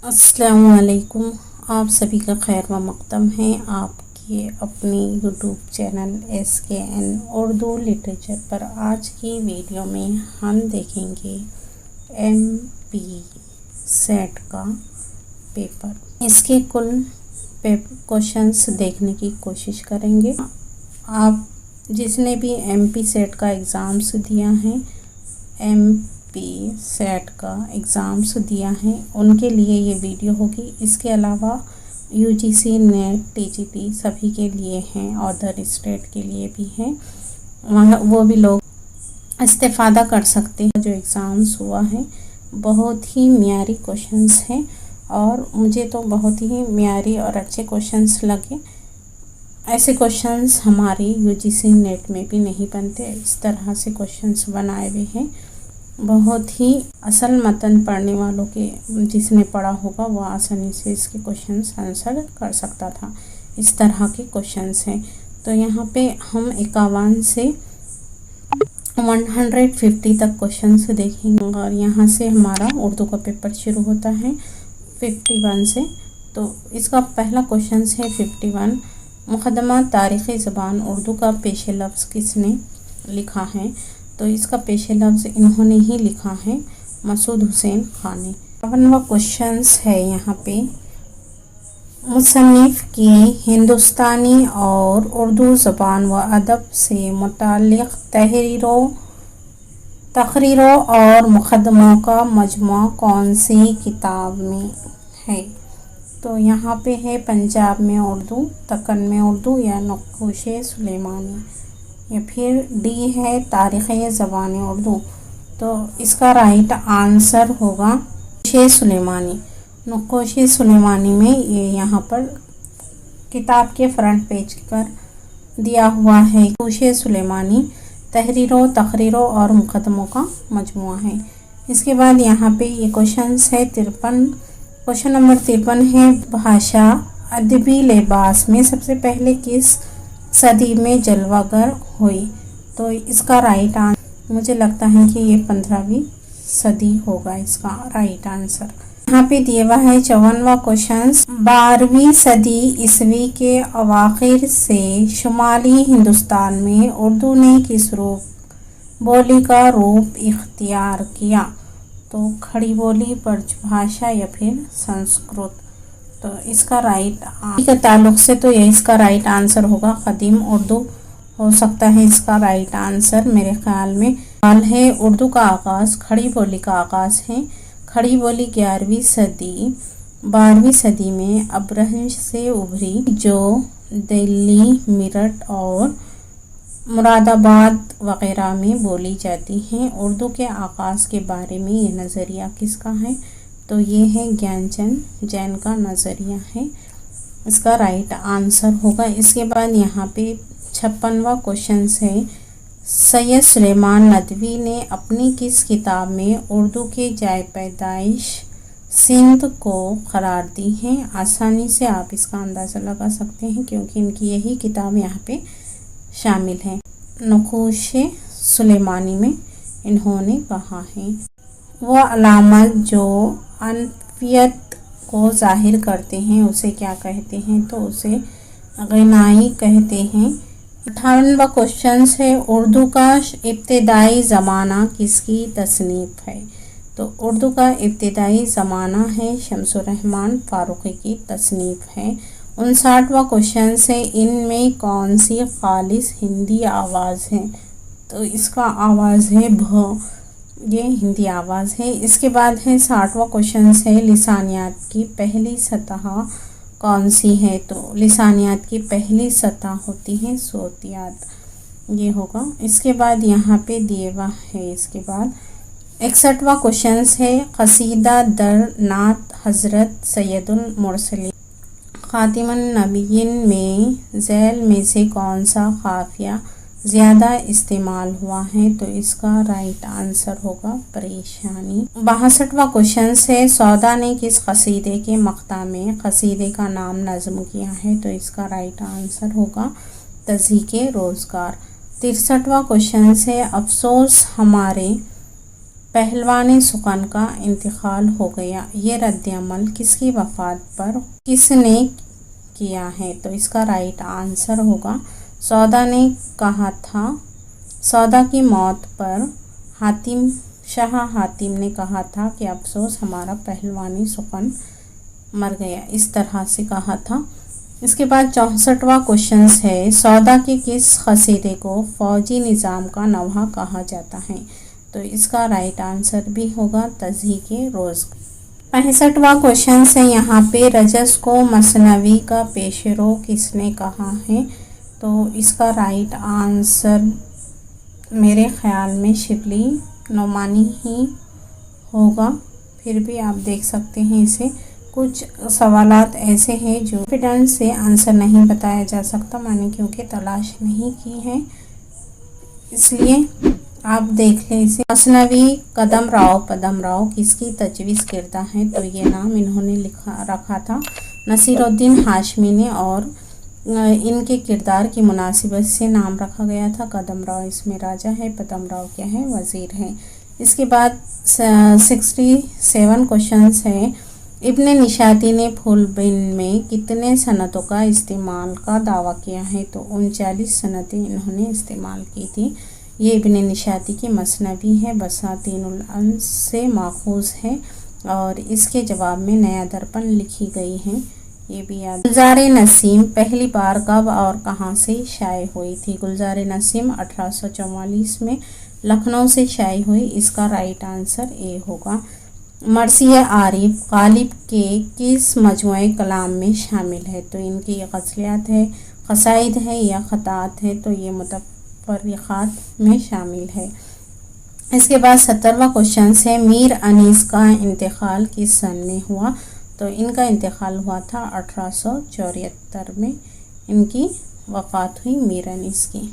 अस्सलामु अलैकुम। आप सभी का खैर व मक़दम है आपके अपनी YouTube channel SKN Urdu literature पर। आज की वीडियो में हम देखेंगे MP सेट का पेपर। इसके कुल क्वेश्चंस देखने की कोशिश करेंगे। आप जिसने भी MP सेट का एग्ज़ाम्स दिया है, MP सेट का एग्ज़ाम्स दिया है, उनके लिए ये वीडियो होगी। इसके अलावा UGC नेट TGT सभी के लिए हैं, अदर स्टेट के लिए भी हैं, वहाँ वो भी लोग इस्तेफ़ादा कर सकते हैं। जो एग्ज़ाम्स हुआ है बहुत ही म्यारी क्वेश्चंस हैं और मुझे तो बहुत ही म्यारी और अच्छे क्वेश्चंस लगे। ऐसे क्वेश्चंस हमारी UGC नेट में भी नहीं बनते। इस तरह से क्वेश्चंस बनाए हुए हैं। बहुत ही असल मतन पढ़ने वालों के जिसने पढ़ा होगा वो आसानी से इसके क्वेश्चंस आंसर कर सकता था। इस तरह के क्वेश्चंस हैं। तो यहाँ पे हम 51 से 150 तक क्वेश्चंस देखेंगे और यहाँ से हमारा उर्दू का पेपर शुरू होता है 51 से। तो इसका पहला क्वेश्चन है 51। मुक़द्दमा तारीख़ी ज़बान उर्दू का पेश लफ्ज़ किसने लिखा है? तो इसका पेश लफ्ज़ इन्होंने ही लिखा है, मसूद हुसैन खान ने। 52वां क्वेश्चन है यहाँ पे, मुसन्निफ़ की हिंदुस्तानी और उर्दू ज़बान व अदब से मुताल्लिक़ तहरीरों और मुक़द्दमों का मजमूआ कौन सी किताब में है? तो यहाँ पे है पंजाब में उर्दू, दक्कन में उर्दू या नक्शे सुलेमानी, या फिर डी है तारीख़ ज़बान उर्दू। तो इसका राइट आंसर होगा नक्शे सुलेमानी। नक्शे सुलेमानी में ये यहाँ पर किताब के फ्रंट पेज पर दिया हुआ है। नक्शे सुलेमानी तहरीरों, तकरीरों और मुक़द्दमों का मजमूआ है। इसके बाद यहाँ पे ये क्वेश्चन है 53। क्वेश्चन नंबर 53 है, भाषा अदबी लिबास में सबसे पहले किस सदी में जलवागर हुई? तो इसका राइट आंसर मुझे लगता है कि ये 15वीं सदी होगा इसका राइट आंसर। यहाँ पे दिया हुआ है 54वां क्वेश्चन, 12वीं सदी ईस्वी के अवाखिर से शुमाली हिंदुस्तान में उर्दू ने किस बोली का रूप इख्तियार किया? तो खड़ी बोली, ब्रजभाषा या फिर संस्कृत। तो इसका राइट के ताल्लुक से तो ये इसका राइट आंसर होगा कदीम उर्दू हो सकता है इसका राइट आंसर। मेरे ख्याल में हाल है उर्दू का आगाज़ खड़ी बोली का आगाज़ है। खड़ी बोली 11वीं सदी 12वीं सदी में अबरहंश से उभरी, जो दिल्ली, मेरठ और मुरादाबाद वग़ैरह में बोली जाती हैं। उर्दू के आगाज़ के बारे में ये नज़रिया किसका है? तो ये है ज्ञानचंद जैन का नज़रिया है। इसका राइट आंसर होगा। इसके बाद यहाँ पे 56वां क्वेश्चन है, सैयद सुलेमान नदवी ने अपनी किस किताब में उर्दू के जाए पैदाइश सिंध को करार दी है? आसानी से आप इसका अंदाज़ा लगा सकते हैं क्योंकि इनकी यही किताब यहाँ पे शामिल है। नक्शे सुलेमानी में इन्होंने कहा है, वह अलामत जो अनफियत को ज़ाहिर करते हैं उसे क्या कहते हैं? तो उसे ग़नाई कहते हैं। 58वां क्वेश्चन है, उर्दू का इब्तिदाई ज़माना किसकी तसनीफ़ है? तो उर्दू का इब्तिदाई ज़माना है शम्सुर रहमान फ़ारूक़ी की तसनीफ़ है। 59वां क्वेश्चन है, इनमें कौन सी खालिस हिंदी आवाज़ है? तो इसका आवाज़ है भ, ये हिंदी आवाज़ है। इसके बाद है 60वां क्वेश्चन है, लिसानियात की पहली सतह कौन सी है? तो लिसानियात की पहली सतह होती है सोतियात, ये होगा। इसके बाद यहाँ पे दिए हुआ है। इसके बाद 61वां क्वेश्चन है, क़सीदा दर नात हज़रत सैयदुल मुरसलीन ख़ातिमुन नबिय्यीन में ज़ैल में से कौन सा क़ाफ़िया ज़्यादा इस्तेमाल हुआ है? तो इसका राइट आंसर होगा परेशानी। 62वां क्वेश्चन है, सौदा ने किस क़सीदे के मक़ता में क़सीदे का नाम नज़्म किया है? तो इसका राइट आंसर होगा तज़हीक़े रोज़गार। 63वां क्वेश्चन है, अफ़सोस हमारे पहलवानी सुकन का इंतकाल हो गया, ये रद्द अमल किसकी वफ़ात पर किसने किया है? तो इसका राइट आंसर होगा सौदा ने कहा था। सौदा की मौत पर शाह हातिम ने कहा था कि अफसोस हमारा पहलवानी सुकन मर गया, इस तरह से कहा था। इसके बाद 64वां क्वेश्चन है, सौदा के किस कसीदे को फौजी निज़ाम का नवहा कहा जाता है? तो इसका राइट आंसर भी होगा तज़हीक़े रोज़। 65वां क्वेश्चन है, यहाँ पे रजस को मसनवी का पेशरो किसने कहा है? तो इसका राइट आंसर मेरे ख्याल में शिबली नोमानी ही होगा, फिर भी आप देख सकते हैं इसे। कुछ सवालात ऐसे हैं जो कॉन्फिडेंस से आंसर नहीं बताया जा सकता, मैंने क्योंकि तलाश नहीं की है, इसलिए आप देख लें इसे। मसनवी कदम राव किसकी तजवीज़ करता है? तो ये नाम इन्होंने रखा था नसीरुद्दीन हाशमी ने, और इनके किरदार की मुनासिबत से नाम रखा गया था। कदम राव इसमें राजा है, पदम राव क्या है? वज़ीर है। इसके बाद 67 क्वेश्चन है, इब्न निशाती ने फूलबिन में कितने सनतों का इस्तेमाल का दावा किया है? तो 39 सनतें इन्होंने इस्तेमाल की थी। ये इब्न निशाती की मसनवी है, बसातीनुल अंस से माखूज़ है, और इसके जवाब में नया दर्पण लिखी गई है, ये भी याद। गुलज़ार नसीम पहली बार कब और कहाँ से शाये हुई थी? गुलज़ार नसीम 1844 में लखनऊ से शाये हुई, इसका राइट आंसर ए होगा। मर्सिया आरिफ गालिब के किस मजमूए कलाम में शामिल है? तो इनकी ये ग़ज़लियात है, क़साइद है या ख़तात है? तो ये मुतफ़र्रिक़ात में शामिल है। इसके बाद 70वां क्वेश्चन है, मीर अनीस का इंतकाल किस सन में हुआ? तो इनका इंतकाल हुआ था 1874 में, इनकी वफ़ात हुई मीर अनीस की।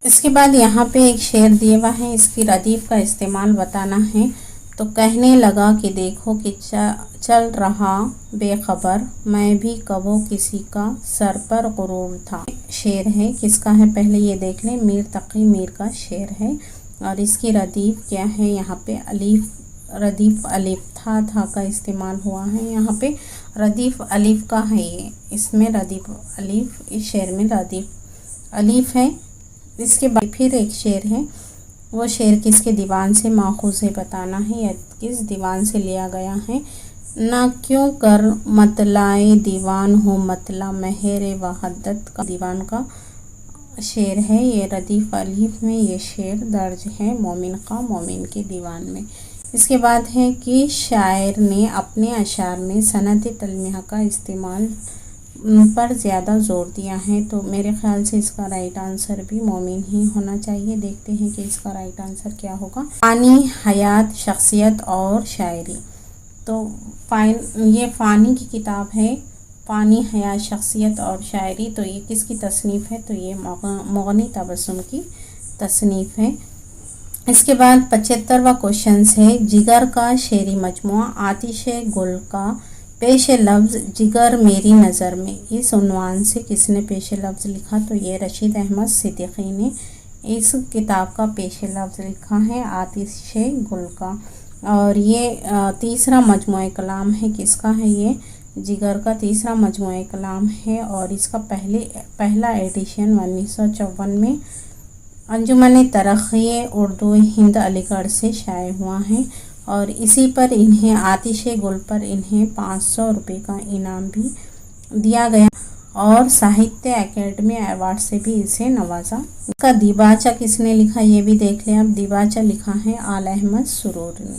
इसके बाद यहाँ पे एक शेर दिया हुआ है, इसकी रदीफ़ का इस्तेमाल बताना है। तो कहने लगा कि देखो कि चल रहा बेखबर, मैं भी कबो किसी का सर पर गुरूर था। शेर है, किसका है पहले ये देख लें, मीर तक़ी मीर का शेर है, और इसकी रदीफ़ क्या है? यहाँ पे रदीफ़ अलिफ था का इस्तेमाल हुआ है, यहाँ पे रदीफ़ अलिफ का है ये, इसमें रदीफ़ अलिफ, इस शेर में रदीफ़ अलिफ है। इसके बाद फिर एक शेर है, वो शेर किसके दीवान से माखूज़ है बताना है, या किस दीवान से लिया गया है। ना क्यों कर मतलाए दीवान हो मतला महरे वहदत का दीवान का शेर है, ये रदीफ़ अलिफ में ये शेर दर्ज है मोमिन का मोमिन के दीवान में। इसके बाद है कि शायर ने अपने अशार में सनत तलमिया का इस्तेमाल पर ज़्यादा ज़ोर दिया है, तो मेरे ख़्याल से इसका राइट आंसर भी मोमिन ही होना चाहिए। देखते हैं कि इसका राइट आंसर क्या होगा। फ़ानी, हयात, शख्सियत और शायरी। तो ये फ़ानी की किताब है, फ़ानी, हयात, शख्सियत और शायरी। तो ये किसकी तसनीफ़ है? तो ये मुग़नी तबस्सुम की तसनीफ़ है। इसके बाद 75वां क्वेश्चन है, जिगर का शेरी मजमुआ आतिशे गुल का पेश लफ्ज़ जिगर मेरी नज़र में, इस उन्वान से किसने पेश लफ्ज़ लिखा? तो ये रशीद अहमद सिद्दीकी ने इस किताब का पेश लफ्ज़ लिखा है, आतिशे गुल का। और ये तीसरा मजमुआ कलाम है, किसका है? ये जिगर का तीसरा मजमुआ कलाम है, और इसका पहला एडिशन 1954 में अंजुमन तरक़्क़ी उर्दू हिंद अलीगढ़ से शाये हुआ है, और इसी पर इन्हें आतिशे गुल पर इन्हें 500 रुपये का इनाम भी दिया गया, और साहित्य अकेडमी अवार्ड से भी इसे नवाजा। इसका दिबाचा किसने लिखा ये भी देख लें। अब दिबाचा लिखा है आल अहमद सुरूर ने,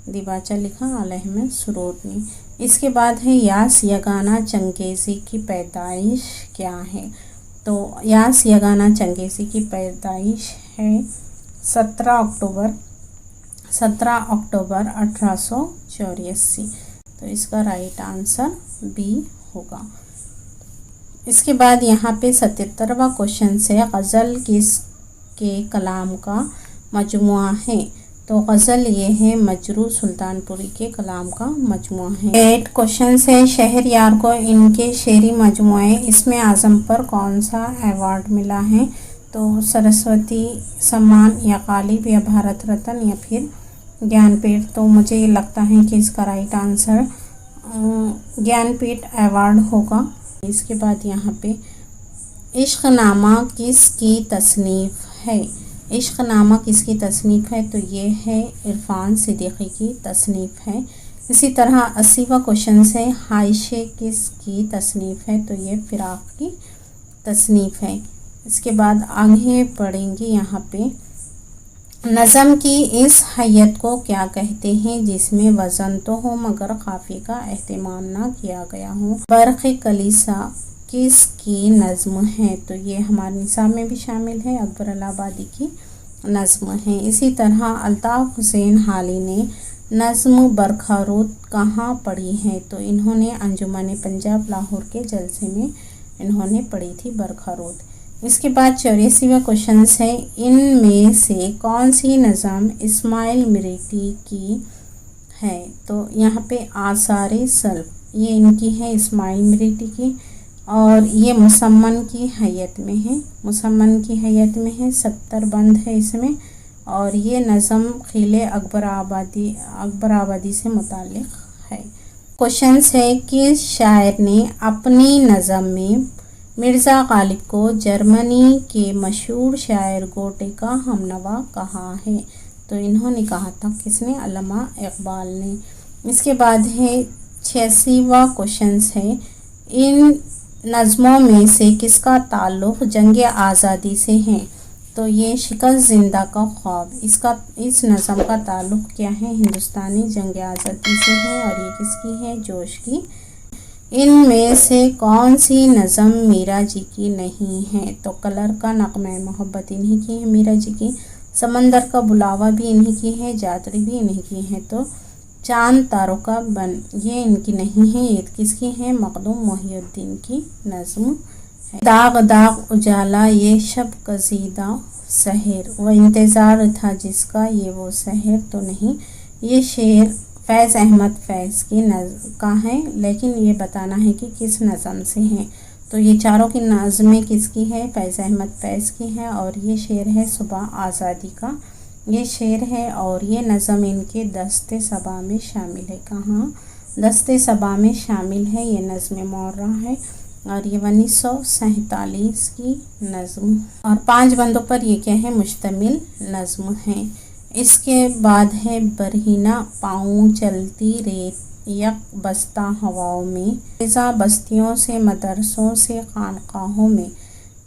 दिबाचा लिखा आल अहमद सुरूर ने। इसके बाद है यास यगाना चंगेज़ी की पैदाइश क्या है? तो यास यगाना चंगेज़ी की पैदाइश है 17 अक्टूबर 1884। तो इसका राइट आंसर बी होगा। इसके बाद यहाँ पे 77वां क्वेश्चन से गज़ल किसके कलाम का मजमुआ है? तो गज़ल ये है मजरू सुल्तानपुरी के कलाम का मजमुआ है। 8 क्वेश्चन से शहरयार को इनके शेरी मजमुए इसमें आज़म पर कौन सा अवार्ड मिला है? तो सरस्वती सम्मान या गालिब या भारत रत्न या फिर ज्ञान पीठ, तो मुझे लगता है कि इसका राइट आंसर ज्ञान पीठ अवार्ड होगा। इसके बाद यहाँ पे इश्क़नामा किसकी तसनीफ़ है? इश्क़नामा किसकी तसनीफ़ है? तो ये है इरफ़ान सिद्दीकी की तसनीफ़ है। इसी तरह 80वां क्वेश्चन है हाइशे किसकी तसनीफ़ है? तो ये फ़िराक की तसनीफ़ है। इसके बाद आगे पढ़ेंगे यहाँ पे नज़म की इस हैयत को क्या कहते हैं जिसमें वज़न तो हो मगर काफ़ी का एहतमाम ना किया गया हो? बरक़े कलीसा किसकी नज़्म है? तो ये हमारे निसाब में भी शामिल है, अकबर इलाहाबादी की नज़्म है। इसी तरह अल्ताफ़ हुसैन हाली ने नज़्म बरखरूद कहाँ पढ़ी है? तो इन्होंने अंजुमन पंजाब लाहौर के जलसे में इन्होंने पढ़ी थी बरखरूद। इसके बाद 84वां क्वेश्चन है इनमें से कौन सी नज़म इस्माइल मिरीटी की है? तो यहाँ पे आसारे सल्फ ये इनकी है, इस्माइल मिरीटी की, और ये मुसम्मन की हैयत में है, मुसम्मन की हैयत में है, 70 बंद है इसमें, और ये नज़म क़िले अकबर आबादी से मुताल्लिक़ है। क्वेश्चन है किस शायर ने अपनी नज़म में मिर्ज़ा गालिब को जर्मनी के मशहूर शायर गोटे का हमनवा कहा है? तो इन्होंने कहा था, किसने? अल्लामा इकबाल ने। इसके बाद है 86वां क्वेश्चन है इन नज़मों में से किसका ताल्लुक़ जंग आज़ादी से है? तो ये शिकस्त जिंदा का ख्वाब, इस नज़म का ताल्लुक़ क्या है? हिंदुस्तानी जंग आज़ादी से है, और ये किसकी है? जोश की। इनमें से कौन सी नज़म मीरा जी की नहीं है? तो कलर का नग़्मे मोहब्बत इन्हीं की है, मीरा जी की। समंदर का बुलावा भी इन्हीं की है, जातरी भी इन्हीं की है। तो चांद तारों का बन ये इनकी नहीं है, ये किसकी है? मखदूम मोहिउद्दीन की नज़्म है। दाग दाग उजाला ये शब कज़ीदा सहर व इंतज़ार था जिसका ये वो सहर तो नहीं, ये शेर फैज़ अहमद फैज़ की का है, लेकिन ये बताना है कि किस नज़म से है। तो ये चारों की नज़में किसकी है? फैज़ अहमद फैज़ की है, और ये शेर है सुबह आज़ादी का ये शेर है, और ये नज़म इनके दस्ते सबा में शामिल है। कहाँ? दस्ते सबा में शामिल है, ये नज़्म मौर्रा है, और ये 1947 की नज़्म, और 5 बंदों पर ये क्या है? मुश्तमिल नज़्म है। इसके बाद है बरहीना पाँव चलती रेत यक बस्ता हवाओं में, फिज़ा बस्तियों से मदरसों से खानकाहों में।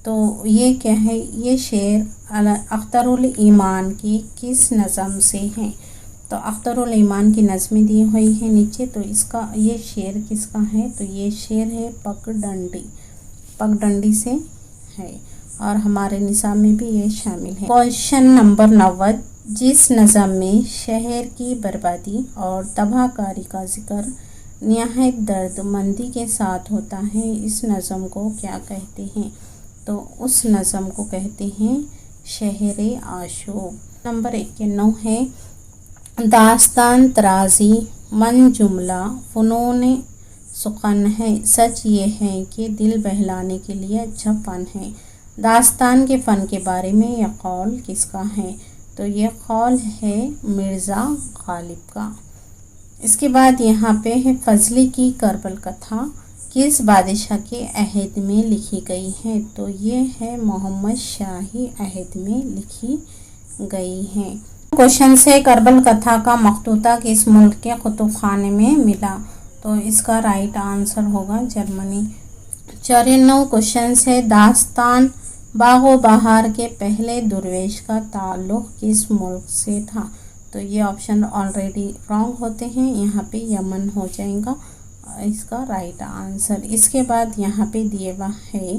तो ये क्या है? ये शेर अख्तरुल ईमान की किस नज़म से है? तो अख्तरुल ईमान की नज़में दी हुई है नीचे, तो इसका ये शेर किसका है? तो ये शेर है पगडंडी से है, और हमारे निसाब में भी ये शामिल है। क्वेश्चन नंबर 90 जिस नज़म में शहर की बर्बादी और तबाहकारी का जिक्र निहायत दर्दमंदी के साथ होता है, इस नज़म को क्या कहते हैं? तो उस नज़म को कहते हैं शहर आशूब। नंबर 91 है दास्तान तराजी मन जुमला फ़नून सुखन है, सच ये है कि दिल बहलाने के लिए अच्छा फ़न है। दास्तान के फ़न के बारे में यह कौल किसका है? तो ये कौल है मिर्ज़ा गालिब का। इसके बाद यहाँ पे है फजली की करबल कथा किस बादशाह के अहद में लिखी गई है? तो ये है मोहम्मद शाही अहद में लिखी गई है। क्वेश्चन से करबल कथा का मखतूता किस मुल्क के कुतुब खाने में मिला? तो इसका राइट आंसर होगा जर्मनी। 94 क्वेश्चन से दास्तान बागो बहार के पहले दरवेश का ताल्लुक़ किस मुल्क से था? तो ये ऑप्शन ऑलरेडी रॉन्ग होते हैं, यहाँ पे यमन हो जाएगा इसका राइट आंसर। इसके बाद यहाँ पे दिए हुआ है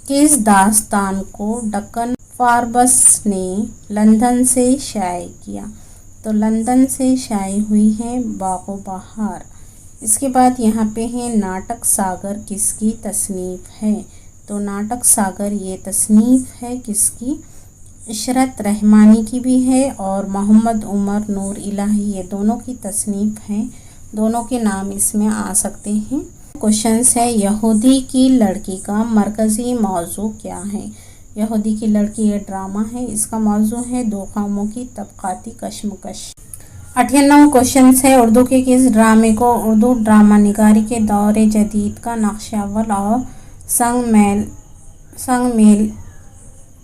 किस दास्तान को डक्कन फारबस ने लंदन से शाये किया? तो लंदन से शाये हुई है बागो बहार। इसके बाद यहाँ पे है नाटक सागर किसकी तसनीफ़ है? तो नाटक सागर ये तसनीफ़ है किसकी? इशरत रहमानी की भी है, और मोहम्मद उमर नूर इलाही ये दोनों की तसनीफ़ है, दोनों के नाम इसमें आ सकते हैं। क्वेश्चन है यहूदी की लड़की का मरकज़ी मौजू क्या है? यहूदी की लड़की ये ड्रामा है, इसका मौजू है दो कौमों की तबक़ाती कशमकश। 98 क्वेश्चन है उर्दू के किस ड्रामे को उर्दू ड्रामा निगारी के दौर जदीद का नक्शा अव्वल और संग मेल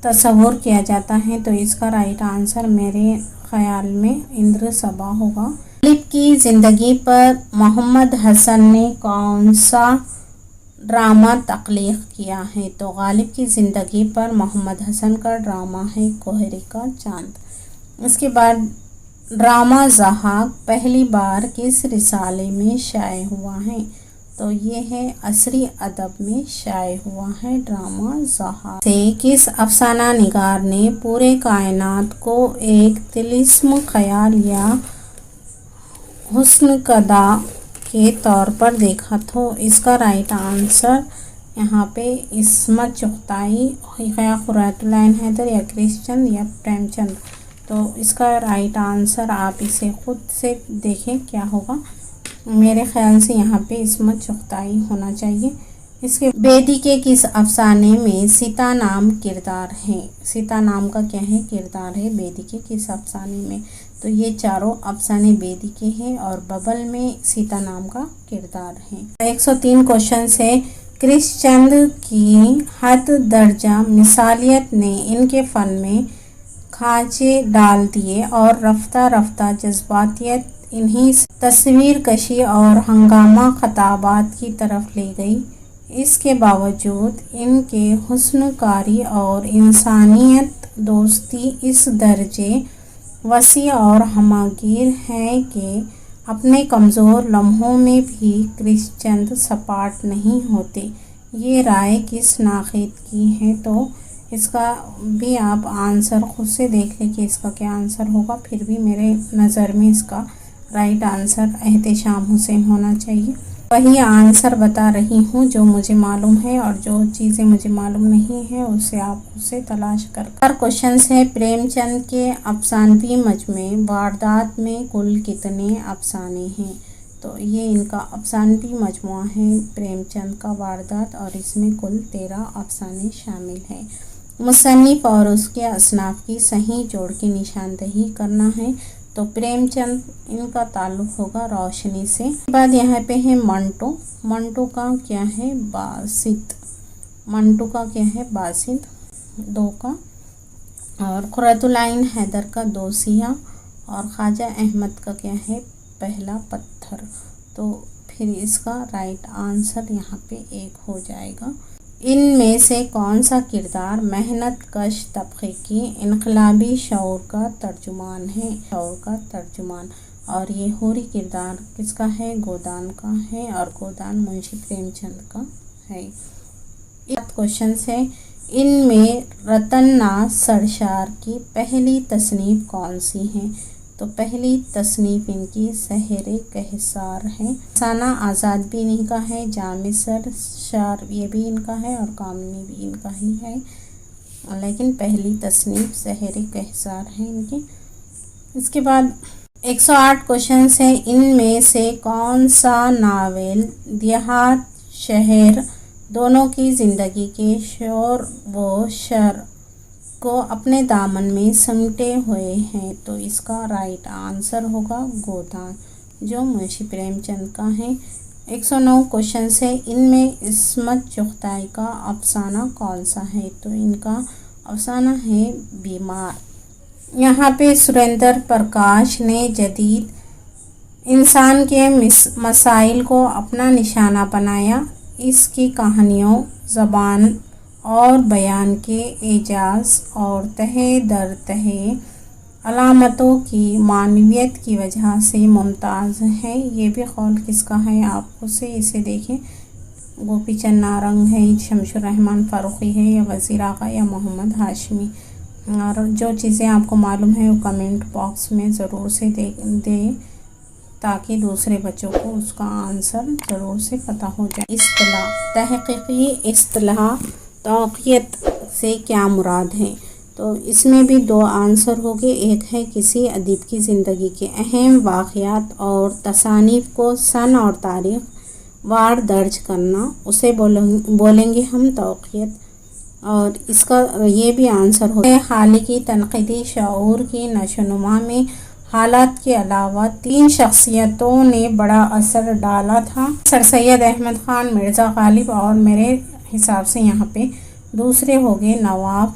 तस्वुर किया जाता है? तो इसका राइट आंसर मेरे ख्याल में इंद्र सभा होगा। गालिब की ज़िंदगी पर मोहम्मद हसन ने कौन सा ड्रामा तख्लीक किया है? तो गालिब की ज़िंदगी पर मोहम्मद हसन का ड्रामा है कोहरे का चांद। इसके बाद ड्रामा ज़हाक पहली बार किस रिसाले में शाये हुआ है? तो ये है असरी अदब में शाये हुआ है ड्रामा ज़हाक। से किस अफसाना निगार ने पूरे कायनात को एक तिलिस्म ख्याल या हुस्न कदा के तौर पर देखा? तो इसका राइट आंसर यहाँ पे इस्मत चुगताई या खुरातुल ऐन हैदर या क्रिश्चंद या प्रेमचंद। तो इसका राइट आंसर आप इसे खुद से देखें क्या होगा। मेरे ख्याल से यहाँ पे इस्मत चुगताई होना चाहिए। इसके बेदी के किस अफसाने में सीता नाम किरदार है? सीता नाम का क्या है? किरदार है बेदी के किस अफसाने में? तो ये चारों अफसाने बेदी के हैं और बबल में सीता नाम का किरदार है। 103 क्वेश्चन है क्रिश्चंद की हद दर्जा मिसालियत ने इनके फ़न में खांचे डाल दिए और रफ्ता रफ्ता जज्बातियत इन्हीं तस्वीर कशी और हंगामा खताबात की तरफ ले गई। इसके बावजूद इनके हुस्नकारी और इंसानियत दोस्ती इस दर्जे वसी और हमागीर है कि अपने कमज़ोर लम्हों में भी क्रिश्चंद सपाट नहीं होते। ये राय किस नाक़िद की है? तो इसका भी आप आंसर खुद से देख लें कि इसका क्या आंसर होगा। फिर भी मेरे नज़र में इसका राइट आंसर एहतेशाम हुसैन होना चाहिए। वही आंसर बता रही हूँ जो मुझे मालूम है और जो चीज़ें मुझे मालूम नहीं है उसे आप खुद से तलाश कर। हर क्वेश्चन है प्रेमचंद के अफसानवी मजमे वारदात में कुल कितने अफसाने हैं? तो ये इनका अफसानवी मजमुआ है प्रेमचंद का वारदात और इसमें कुल 13 अफसाने शामिल हैं। मुसन्निफ और उसके असनाफ की सही जोड़ की निशानदही करना है। तो प्रेमचंद इनका ताल्लुक़ होगा रोशनी से। बाद यहाँ पे है मंटो। मंटो का क्या है? बासित। मंटो का क्या है? बासित 2 का। और खुरातुल ऐन हैदर का दोसिया और ख्वाजा अहमद का क्या है? पहला पत्थर। तो फिर इसका राइट आंसर यहाँ पे 1 हो जाएगा। इनमें से कौन सा किरदार मेहनत कश तबके की इनकलाबी शऊर का तर्जुमान है? शऊर का तर्जुमान। और ये होरी किरदार किसका है? गोदान का है और गोदान मुंशी प्रेमचंद का है। क्वेश्चन है इनमें रतन्ना सरशार की पहली तसनीफ कौन सी है? तो पहली तसनीफ इनकी सहरे कहसार है। अफसाना आज़ाद भी इन्हीं का है, जामे सरशार ये भी इनका है और कामनी भी इनका ही है, लेकिन पहली तसनीफ सहरे कहसार है इनकी। इसके बाद 108 क्वेश्चन है इनमें से कौन सा नावल देहात शहर दोनों की ज़िंदगी के शोर व शर को अपने दामन में समेटे हुए हैं? तो इसका राइट आंसर होगा गोदान जो मुंशी प्रेमचंद का है। 109 क्वेश्चन है इनमें इस्मत चुगताई का अफसाना कौन सा है? तो इनका अफसाना है बीमार। यहाँ पे सुरेंद्र प्रकाश ने जदीद इंसान के मसाइल को अपना निशाना बनाया। इसकी कहानियों ज़बान और बयान के एजाज़ और तहे दर तहे अलामतों की मानवियत की वजह से मुमताज़ है। ये भी कौल किसका है? आप उसे इसे देखें। गोपी चंद नारंग है, शमशुर रहमान फ़ारूक़ी है या वज़ीर आगा या मोहम्मद हाशमी। और जो चीज़ें आपको मालूम है वो कमेंट बॉक्स में ज़रूर से दे ताकि दूसरे बच्चों को उसका आंसर ज़रूर से पता हो जाए। इस्तिलाह तहक़ीक़ी इस्तिलाह तौक़ीयत से क्या मुराद है? तो इसमें भी 2 आंसर हो गए। एक है किसी अदीब की ज़िंदगी के अहम वाक़यात और तसानीफ़ को सन और तारीख़ वार दर्ज करना, उसे बोलेंगे हम तौक़ीयत। और इसका ये भी आंसर होता है खालिकी तनक़ीदी शऊर की नशोनुमा में حالات کے علاوہ 3 شخصیتوں نے بڑا اثر ڈالا تھا، سر سید احمد خان، مرزا غالب اور میرے حساب سے یہاں پہ دوسرے ہو گئے نواب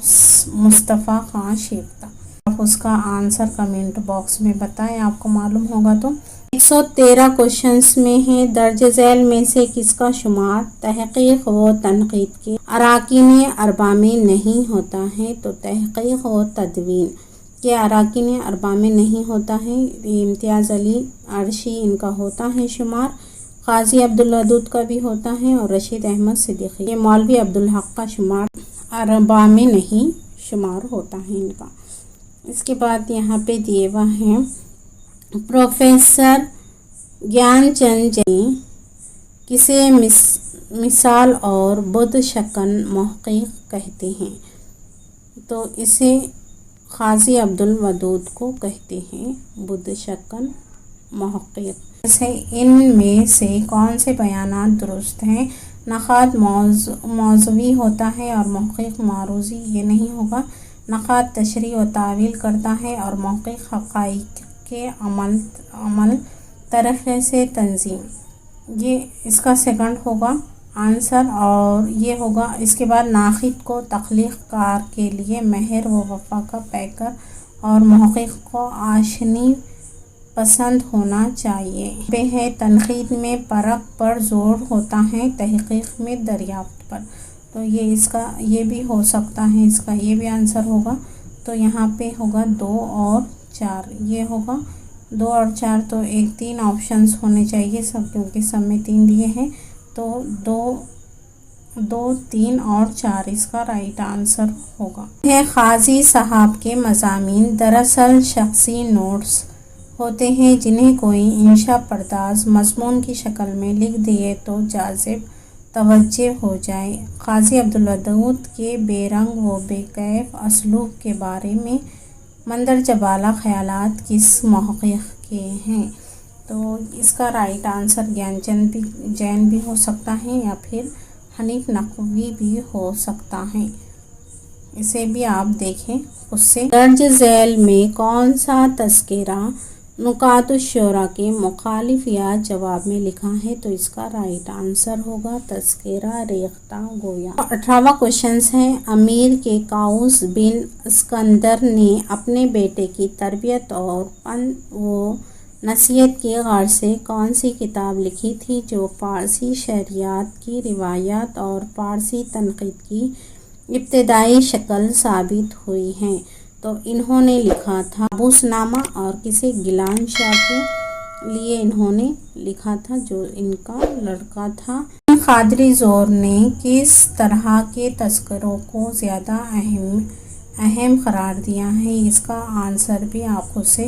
مصطفیٰ خان شیفتہ۔ آپ اس کا آنسر کمنٹ باکس میں بتائیں، آپ کو معلوم ہوگا تو۔ 113 کوشچنس میں ہے درج ذیل میں سے کس کا شمار تحقیق و تنقید کے اراکین اربعہ میں نہیں ہوتا ہے؟ تو تحقیق و تدوین کے اراکین اربعہ میں نہیں ہوتا ہے۔ امتیاز علی عرشی ان کا ہوتا ہے شمار، قاضی عبدالودود کا بھی ہوتا ہے اور رشید احمد صدیقی، یہ مولوی عبدالحق کا شمار اربعہ میں نہیں شمار ہوتا ہے ان کا۔ اس کے بعد یہاں پہ دیے ہوا ہیں پروفیسر گیان چند جی کسے مثال اور بدھ شکن محقق کہتے ہیں؟ تو اسے قاضی عبدالودود کو کہتے ہیں بدھ شکن محقق۔ ان میں سے کون سے بیانات درست ہیں؟ نقاد موضوعی ہوتا ہے اور محقق معروضی، یہ نہیں ہوگا۔ نقاد تشریح و تعویل کرتا ہے اور محقق حقائق کے عمل طریقے سے تنظیم، یہ اس کا سیکنڈ ہوگا آنسر اور یہ ہوگا۔ اس کے بعد ناقد کو تخلیق کار کے لیے مہر و وفا کا پیکر اور محقق کو آشنی پسند ہونا چاہیے۔ پہ ہے تنقید میں پرکھ پر زور ہوتا ہے، تحقیق میں دریافت پر، تو یہ اس کا یہ بھی ہو سکتا ہے، اس کا یہ بھی آنسر ہوگا۔ تو یہاں پہ ہوگا 2 اور 4، یہ ہوگا 2 اور 4، تو 3 آپشنس ہونے چاہیے سب، کیونکہ سب میں 3 دیے ہیں، تو 2 3 اور 4 اس کا رائٹ آنسر ہوگا۔ ہے قاضی صاحب کے مضامین دراصل شخصی نوٹس ہوتے ہیں جنہیں کوئی انشا پرداز مضمون کی شکل میں لکھ دیے تو جاذب توجہ ہو جائے۔ قاضی عبدالودود کے بے رنگ و بے کیف اسلوب کے بارے میں مندرجہ بالا خیالات کس محقق کے ہیں؟ تو اس کا رائٹ آنسر گیان چند جین بھی ہو سکتا ہے یا پھر حنیف نقوی بھی ہو سکتا ہے، اسے بھی آپ دیکھیں اس سے۔ درج ذیل میں کون سا تذکرہ نکات الشعراء کے مخالف یا جواب میں لکھا ہے؟ تو اس کا رائٹ آنسر ہوگا تذکرہ ریختہ گویا۔ 18واں کوشچن ہے امیر کے قاؤس بن اسکندر نے اپنے بیٹے کی تربیت اور پند و نصیحت کی غرض سے کون سی کتاب لکھی تھی جو فارسی شعریات کی روایات اور فارسی تنقید کی ابتدائی شکل ثابت ہوئی ہے؟ تو انہوں نے لکھا تھا کابوس نامہ، اور کسی گیلان شاہ کے لیے انہوں نے لکھا تھا جو ان کا لڑکا تھا۔ قادری زور نے کس طرح کے تذکروں کو زیادہ اہم قرار دیا ہے؟ اس کا آنسر بھی آپ خود سے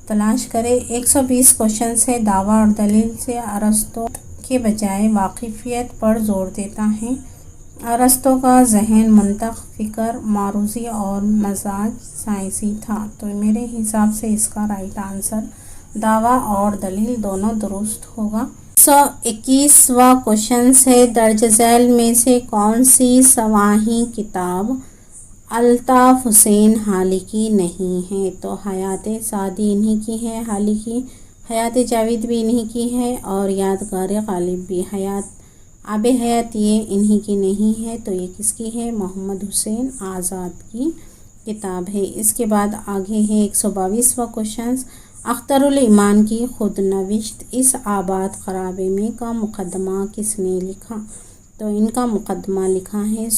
تلاش کریں۔ 120 کوشچن سے دعویٰ اور دلیل سے ارسطو کے بجائے واقفیت پر زور دیتا ہے۔ ارسطو کا ذہن منطق، فکر، معروضی اور مزاج سائنسی تھا، تو میرے حساب سے اس کا رائٹ آنسر دعویٰ اور دلیل دونوں درست ہوگا۔ 121واں کوشچن ہے درج ذیل میں سے کون سی سوانحی کتاب الطاف حسین حالی کی نہیں ہے؟ تو حیات سعدی انہی کی ہے، حالی کی، حیات جاوید بھی انہی کی ہے اور یادگار غالب بھی، آب حیات یہ انہی کی نہیں ہے، تو یہ کس کی ہے؟ محمد حسین آزاد کی کتاب ہے۔ اس کے بعد آگے ہے 122واں کوشچن، اختر الایمان کی خود نوشت اس آباد خرابے میں کا مقدمہ کس نے لکھا؟ تو ان کا مقدمہ لکھا ہے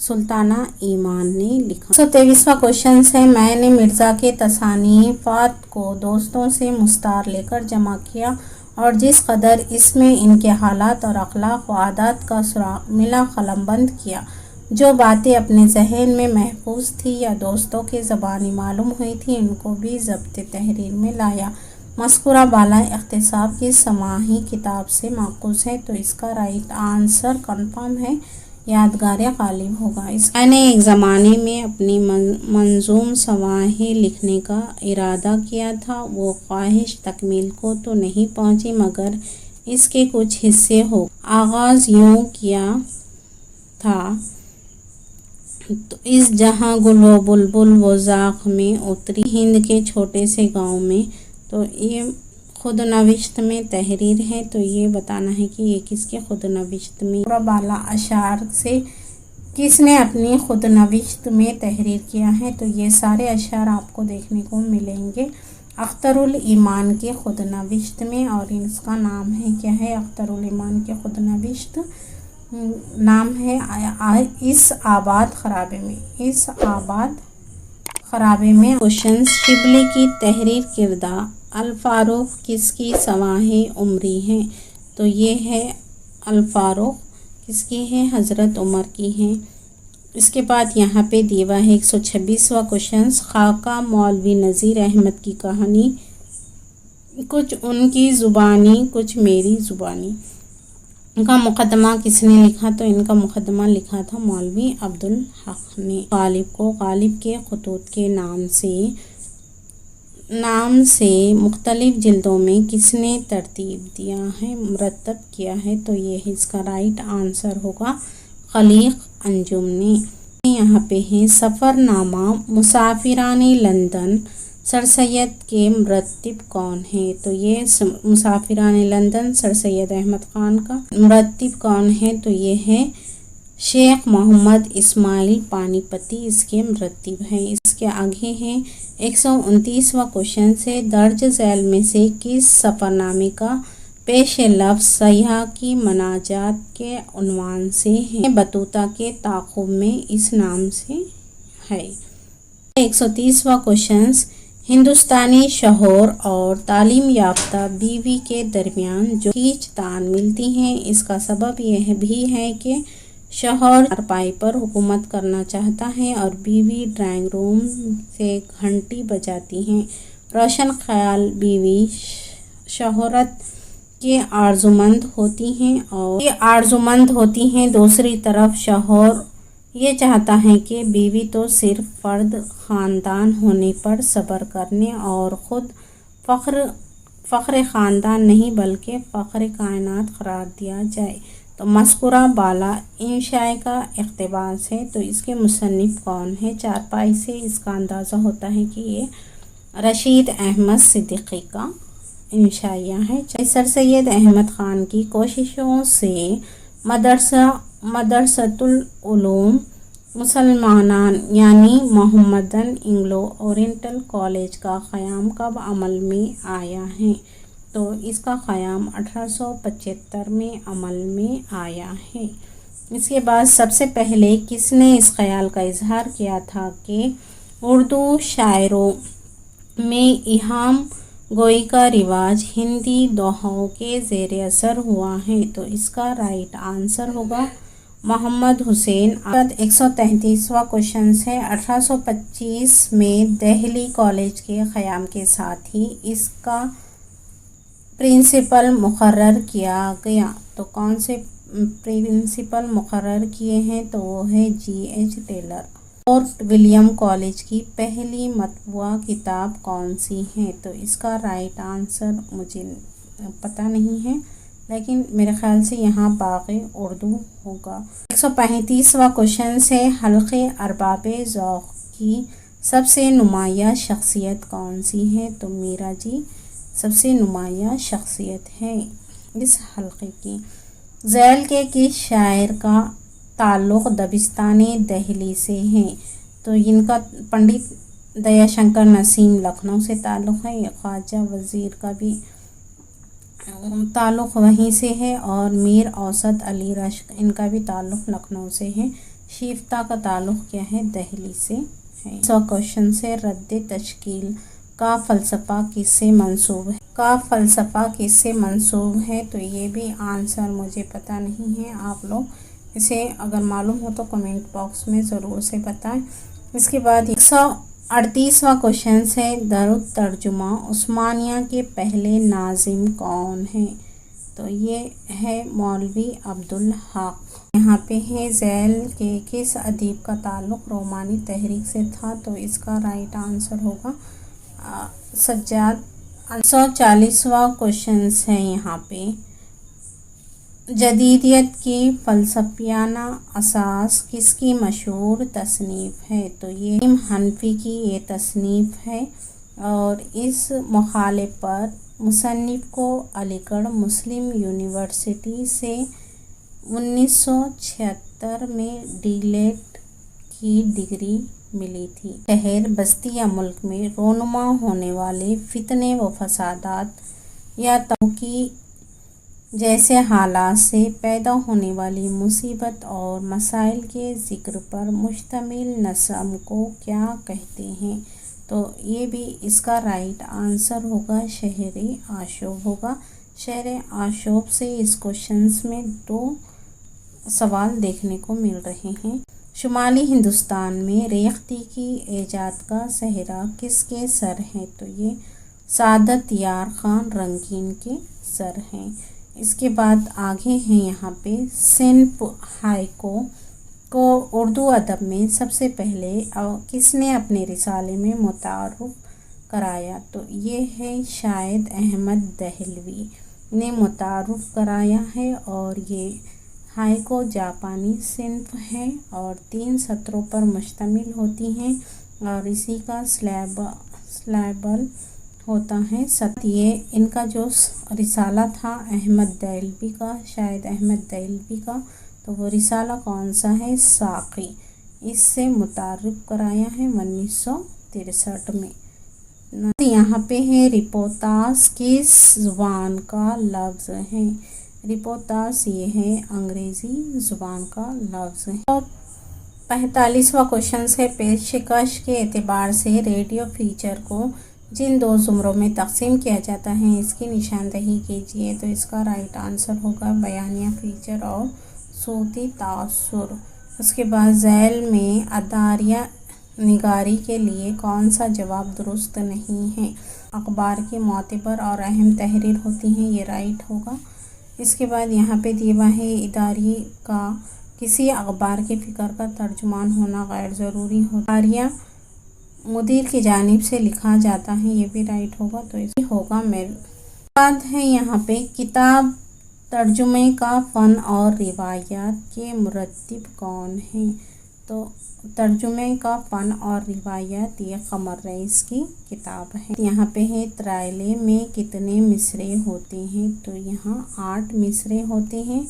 سلطانہ ایمان نے لکھا۔ 123واں کوشچن ہے میں نے مرزا کے تصانیفات کو دوستوں سے مستعار لے کر جمع کیا اور جس قدر اس میں ان کے حالات اور اخلاق و عادات کا سراغ ملا قلم بند کیا، جو باتیں اپنے ذہن میں محفوظ تھی یا دوستوں کی زبانی معلوم ہوئی تھی ان کو بھی ضبط تحریر میں لایا۔ مذکورہ بالا اختصاب کی سماعی کتاب سے ماخوذ ہے، تو اس کا رائٹ آنسر کنفرم ہے یادگار غالب ہوگا۔ میں نے ایک زمانے میں اپنی منظوم سوانح لکھنے کا ارادہ کیا تھا، وہ خواہش تکمیل کو تو نہیں پہنچی مگر اس کے کچھ حصے ہو۔ آغاز یوں کیا تھا تو اس جہاں گل و بلبل و زاغ میں اتری ہند کے چھوٹے سے گاؤں میں، تو یہ خود نوشت میں تحریر ہے، تو یہ بتانا ہے کہ یہ کس کے خود نوشت میں۔ پورا بالا اشعار سے کس نے اپنی خود نوشت میں تحریر کیا ہے، تو یہ سارے اشعار آپ کو دیکھنے کو ملیں گے اختر الایمان کے خود نوشت میں، اور اس کا نام ہے کیا ہے؟ اختر الایمان کے خود نوشت نام ہے اس آباد خرابے میں۔ اس آباد خرابے میں کوشچنز، شبلی کی تحریر کردہ الفاروق کس کی سوانح عمری ہے؟ تو یہ ہے الفاروق کس کی ہے؟ حضرت عمر کی ہیں۔ اس کے بعد یہاں پہ دیوا ہے 126واں کوشچنز، خاکہ مولوی نذیر احمد کی کہانی، کچھ ان کی زبانی کچھ میری زبانی۔ ان کا مقدمہ کس نے لکھا؟ تو ان کا مقدمہ لکھا تھا مولوی عبدالحق نے۔ غالب کو غالب کے خطوط کے نام سے مختلف جلدوں میں کس نے ترتیب دیا ہے، مرتب کیا ہے؟ تو یہ اس کا رائٹ آنسر ہوگا خلیق انجم نے۔ یہاں پہ ہے سفر نامہ مسافران لندن سر سید کے مرتب کون ہے؟ تو یہ مسافران لندن سر سید احمد خان کا مرتب کون ہے؟ تو یہ ہے شیخ محمد اسماعیل پانی پتی اس کے مرتب ہیں۔ اس کے آگے ہیں 129واں کوشچن سے درج ذیل میں سے کس سفر نامے کا پیش لفظ سیاح کی مناجات کے عنوان سے ہے؟ بطوطہ کے تعاقب میں اس نام سے ہے۔ 130واں کوشچن، ہندوستانی شوہر اور تعلیم یافتہ بیوی کے درمیان جو کھینچ تان ملتی ہے، اس کا سبب یہ بھی ہے کہ شوہر چارپائی پر حکومت کرنا چاہتا ہے اور بیوی ڈرائنگ روم سے گھنٹی بجاتی ہے۔ روشن خیال بیوی شہرت کے آرزومند ہوتی ہیں، دوسری طرف شوہر یہ چاہتا ہے کہ بیوی تو صرف فرد خاندان ہونے پر صبر کرنے اور خود فخر خاندان نہیں بلکہ فخر کائنات قرار دیا جائے۔ تو مذکورہ بالا انشاء کا اقتباس ہے، تو اس کے مصنف کون ہے؟ چارپائی سے اس کا اندازہ ہوتا ہے کہ یہ رشید احمد صدیقی کا انشائیہ ہے۔ سر سید احمد خان کی کوششوں سے مدرسۃ العلوم مسلمانان یعنی محمدن انگلو اورینٹل کالج کا قیام کب عمل میں آیا ہے؟ تو اس کا قیام 1875 میں عمل میں آیا ہے۔ اس کے بعد سب سے پہلے کس نے اس خیال کا اظہار کیا تھا کہ اردو شاعروں میں ایہام گوئی کا رواج ہندی دوہوں کے زیر اثر ہوا ہے؟ تو اس کا رائٹ آنسر ہوگا محمد حسین۔ 133واں کوشچن ہے 1825 میں دہلی کالج کے قیام کے ساتھ ہی اس کا پرنسپل مقرر کیا گیا، تو کون سے پرنسپل مقرر کیے ہیں؟ تو وہ ہے G H Taylor. Fort William college کی پہلی مطبوعہ کتاب کون سی ہے؟ تو اس کا رائٹ آنسر مجھے پتہ نہیں ہے، لیکن میرے خیال سے یہاں باغ اردو ہوگا۔ 135واں کوشچن ہے حلقے ارباب ذوق کی سب سے نمایاں شخصیت کون سی ہے؟ تو میرا جی سب سے نمایاں شخصیت ہے اس حلقے کی۔ ذیل کے کس شاعر کا تعلق دبستان دہلی سے ہے؟ تو ان کا پنڈت دیا شنکر نسیم لکھنؤ سے تعلق ہے، خواجہ وزیر کا بھی تعلق وہیں سے ہے، اور میر اوسط علی رشک ان کا بھی تعلق لکھنؤ سے ہے۔ شیفتہ کا تعلق کیا ہے؟ دہلی سے ہے۔ 100 کوشچن سے رد تشکیل کا فلسفہ کس سے منسوب ہے؟ تو یہ بھی آنسر مجھے پتہ نہیں ہے، آپ لوگ اسے اگر معلوم ہو تو کمنٹ باکس میں ضرور سے بتائیں۔ اس کے بعد 138واں کوشچن ہے دارالترجمہ عثمانیہ کے پہلے ناظم کون ہیں؟ تو یہ ہے مولوی عبدالحق۔ یہاں پہ ہے ذیل کے کس ادیب کا تعلق رومانی تحریک سے تھا؟ تو اس کا رائٹ آنسر ہوگا سجاد۔ 140واں کوشچن ہے یہاں پہ جدیدیت کی فلسفیانہ اساس کس کی مشہور تصنیف ہے؟ تو یہ حنفی کی یہ تصنیف ہے، اور اس مقالے پر مصنف کو علی گڑھ مسلم یونیورسٹی سے 1976 میں ڈی لیٹ کی ڈگری ملی تھی۔ شہر بستی یا ملک میں رونما ہونے والے فتنے و فسادات یا توقی جیسے حالات سے پیدا ہونے والی مصیبت اور مسائل کے ذکر پر مشتمل نظم کو کیا کہتے ہیں؟ تو یہ بھی اس کا رائٹ آنسر ہوگا شہر آشوب ہوگا۔ شہر آشوب سے اس کوشچنس میں 2 سوال دیکھنے کو مل رہے ہیں۔ شمالی ہندوستان میں ریختہ کی ایجاد کا سہرا کس کے سر ہے؟ تو یہ سعادت یار خان رنگین کے سر ہیں۔ اس کے بعد آگے ہیں یہاں پہ صنف ہائکو کو اردو ادب میں سب سے پہلے کس نے اپنے رسالے میں متعارف کرایا؟ تو یہ ہے شاید احمد دہلوی نے متعارف کرایا ہے، اور یہ ہائکو جاپانی صنف ہے اور 3 سطروں پر مشتمل ہوتی ہیں، اور اسی کا سلیبل ہوتا ہے۔ یہ ان کا جو رسالہ تھا احمد دہلوی کا، شاید احمد دہلوی کا، تو وہ رسالہ کون سا ہے؟ ساقی، اس سے متعارف کرایا ہے 1963 میں۔ یہاں پہ ہے رپورتاس کس زبان کا لفظ ہے؟ رپورتاس یہ ہے انگریزی زبان کا لفظ ہے۔ 45واں کوشچن ہے پیشکش کے اعتبار سے ریڈیو فیچر کو جن 2 زمروں میں تقسیم کیا جاتا ہے اس کی نشاندہی کیجیے۔ تو اس کا رائٹ آنسر ہوگا بیانیہ فیچر اور صوتی تاثر۔ اس کے بعد ذیل میں اداریہ نگاری کے لیے کون سا جواب درست نہیں ہے؟ اخبار کی معتبر اور اہم تحریر ہوتی ہیں، یہ رائٹ ہوگا۔ اس کے بعد یہاں پہ دیوا ہے اداریہ کا کسی اخبار کے فکر کا ترجمان ہونا غیر ضروری ہوتا ہے، اداریہ مدیر کی جانب سے لکھا جاتا ہے، یہ بھی رائٹ ہوگا۔ تو یہ ہوگا میل۔ بعد ہے یہاں پہ کتاب ترجمے کا فن اور روایات کے مرتب کون ہیں؟ تو ترجمے کا فن اور روایات یہ قمر رئیس کی کتاب ہے۔ یہاں پہ ہے ترائلے میں کتنے مصرعے ہوتے ہیں؟ تو یہاں 8 مصرعے ہوتے ہیں۔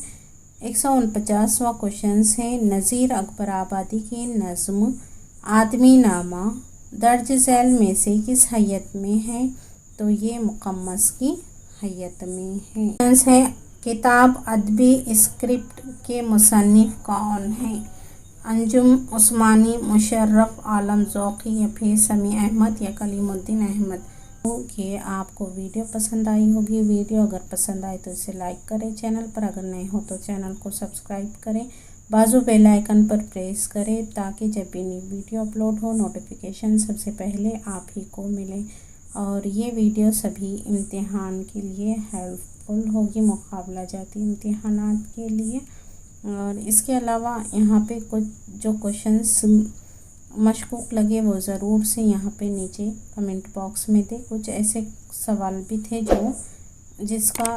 149واں کوشچن ہے نذیر اکبر آبادی کی نظم آدمی نامہ درج ذیل میں سے کس حیت میں ہے؟ تو یہ مقمص کی حیت میں ہے۔ کتاب ادبی اسکرپٹ کے مصنف کون ہیں؟ انجم عثمانی، مشرف عالم ذوقی، یا پھر سمیع احمد یا کلیم الدین احمد۔ کہ آپ کو ویڈیو پسند آئی ہوگی۔ ویڈیو اگر پسند آئے تو اسے لائک کریں، چینل پر اگر نئے ہو تو چینل کو سبسکرائب کریں، بازو بیل آئیکن پر پریس کریں تاکہ جب بھی نئی ویڈیو اپلوڈ ہو نوٹیفیکیشن سب سے پہلے آپ ہی کو ملے۔ اور یہ ویڈیو سبھی امتحان کے لیے ہیلپ فل ہوگی، مقابلہ جاتی امتحانات کے لیے۔ اور اس کے علاوہ یہاں پہ کچھ جو کوشچنس مشکوک لگے وہ ضرور سے یہاں پہ نیچے کمنٹ باکس میں دے۔ کچھ ایسے سوال بھی تھے جس کا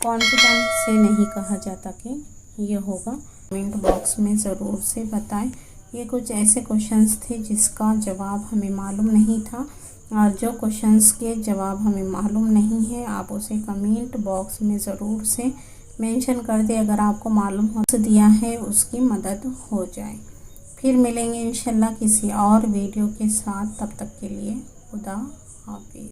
کانفیڈنس سے نہیں کہا جاتا کہ یہ ہوگا، کمنٹ باکس میں ضرور سے بتائیں۔ یہ کچھ ایسے کوشچنس تھے جس کا جواب ہمیں معلوم نہیں تھا، اور جو کوشچنس کے جواب ہمیں معلوم نہیں ہے آپ اسے کمنٹ باکس میں ضرور سے مینشن کر دیں، اگر آپ کو معلوم ہو دیا ہے اس کی مدد ہو جائے۔ پھر ملیں گے انشاءاللہ کسی اور ویڈیو کے ساتھ، تب تک کے لیے خدا حافظ۔